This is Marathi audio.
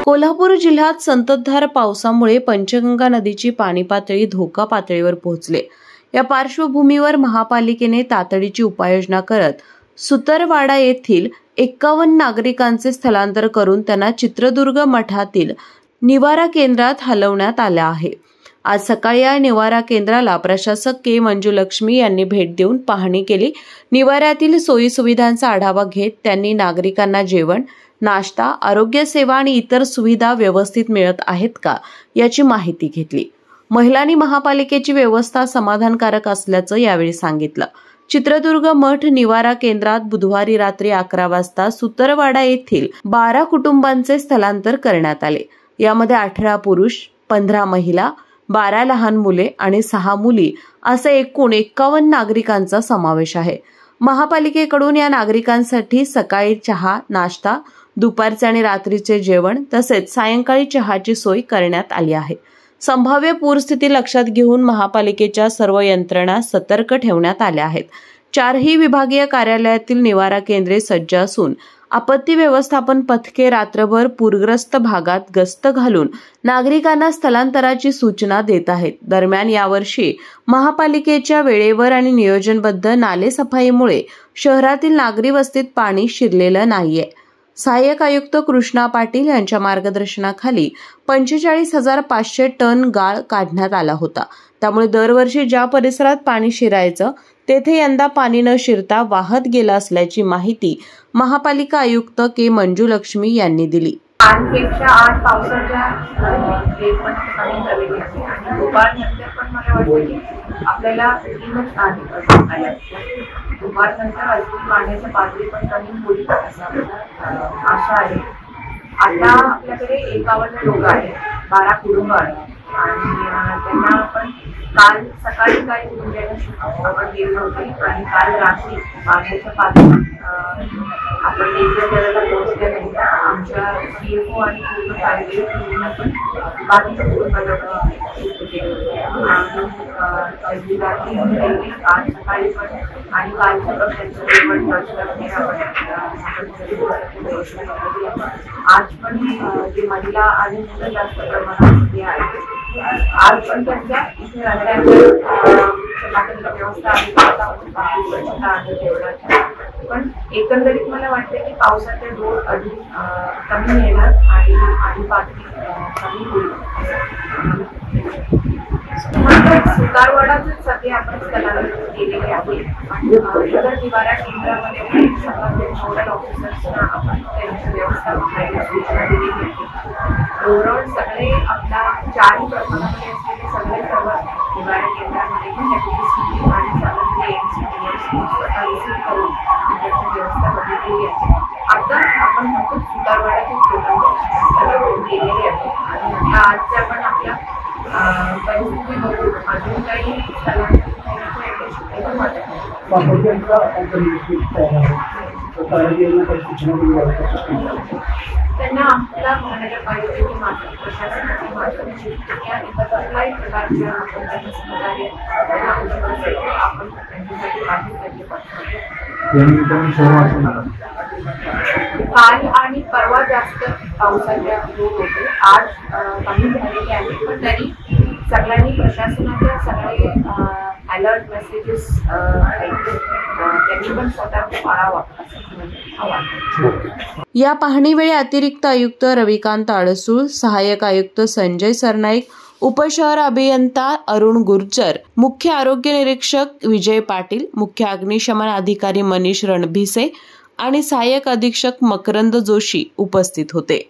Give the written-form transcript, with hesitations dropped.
कोल्हापूर जिल्ह्यात संततधार पावसामुळे पंचगंगा नदीची पाणी पातळी धोका पातळीवर पोहोचली। या पार्श्वभूमीवर महापालिकेने तातडीची उपाययोजना करत सुतरवाडा येथील 51 नागरिकांचे स्थलांतर करून त्यांना चित्रदुर्ग मठातील निवारा केंद्रात हलवण्यात आले आहे। आज सकाळी या निवारा केंद्राला प्रशासक के मंजुलक्ष्मी यांनी भेट देऊन पाहणी केली। निवाऱ्यातील सोयी सुविधांचा आढावा घेत त्यांनी नागरिकांना जेवण, नाश्ता, आरोग्य सेवा आणि इतर सुविधा व्यवस्थित मिळत आहेत का याची माहिती घेतली। महिलांनी महापालिकेची व्यवस्था समाधानकारक असल्याचं यावेळी सांगितलं। चित्रदुर्ग मठ निवारा केंद्रात बुधवारी रात्री 11 वाजता सुतरवाडा येथील 12 कुटुंबांचे स्थलांतर करण्यात आले। यामध्ये 18 पुरुष, 15 महिला, 12 लहान मुले आणि 6 मुली असे एकूण 51 नागरिकांचा समावेश आहे। महापालिकेकडून या नागरिकांसाठी सकाळी चहा, नाश्ता, दुपारचे आणि रात्रीचे जेवण तसेच सायंकाळी चहाची सोय करण्यात आली आहे। संभाव्य पूरस्थिती लक्षात घेऊन महापालिकेच्या सर्व यंत्रणा सतर्क ठेवण्यात आल्या आहेत। 4ही विभागीय कार्यालयातील निवारा केंद्रे सज्ज असून आपत्ती व्यवस्थापन पथके रात्रभर पूरग्रस्त भागात गस्त घालून नागरिकांना स्थलांतराची सूचना देत आहेत। दरम्यान यावर्षी महापालिकेच्या वेळेवर आणि नियोजनबद्ध नालेसफाईमुळे शहरातील नागरी वस्तीत पाणी शिरलेलं नाहीये। सहाय्यक आयुक्त कृष्णा पाटील यांच्या मार्गदर्शनाखाली 45,500 टन गाळ काढण्यात आला होता। त्यामुळे दरवर्षी ज्या परिसरात पाणी शिरायचं तेथे यंदा पाणी न शिरता वाहत गेलं असल्याची माहिती महापालिका आयुक्त के मंजुलक्ष्मी यांनी दिली। 8 पावसाच्या दुपारनंतर पण मला वाटतं की आपल्याला दुपारनंतर अजून पाण्याच्या पातळी पण कमी होईल असं आशा आहे। आता आपल्याकडे 51 लोक आहेत, 12 कुटुंब आहेत आणि त्यांना आपण काल सकाळी काही कुटुंबांना आपण गेलो होते आणि काल रात्री पाण्याच्या पातळी आपण लेवलला पोहोचल्या नाही। आमच्या CFO आणि पूर्ण कार्यक्रम आपण बाकीच्या कुटुंबांना आज सकाळी पण आणि कालच्या आज पण जे महिला आणि मुलं जास्त प्रमाणात आहेत, आज पण त्यांच्या इथे राहण्याच्या व्यवस्था आहे जेवणाची। पण एकंदरीत मला वाटतं की पावसाचे जोर अजून कमी येणार आणि पातळी कमी होईल। सुतारवाडाच सध्या आपण स्थलांतर केलेले आहे आणि सदर निवारा केंद्रामध्ये नोडल ऑफिसर्सना आपण त्यांची व्यवस्था करायला सूचना दिलेली आहे। ओव्हरऑल सगळे आपल्या 4 प्रभागामध्ये असलेले सगळे सर्व निवारा केंद्रामध्ये आणि करून त्याची व्यवस्था बघितलेली आहे। आता आपण फक्त सुतारवाडाचे केलेले आहे आणि आजच्या पण आपल्या परिस्थिती बघून अजून काही त्यांना आपल्या महानगरपालिकेची मात्र प्रशासनाची मात्र कुठल्याही प्रकारच्या आपण त्यांच्यासाठी पाठवू काल आणि परवा जास्त पावसाच्या जोर होते, आज कमी झालेले आहे। पण तरी सगळ्यांनी प्रशासनाच्या सगळे अलर्ट मेसेजेस त्यांनी पण सतर्क पाळावा असं या पाहणीवेळी अतिरिक्त आयुक्त रविकांत अडसूळ, सहाय्यक आयुक्त संजय सरनाईक, उपशहर अभियंता अरुण गुर्जर, मुख्य आरोग्य निरीक्षक विजय पाटील, मुख्य अग्निशमन अधिकारी मनीष रणभिसे आणि सहाय्यक अधीक्षक मकरंद जोशी उपस्थित होते।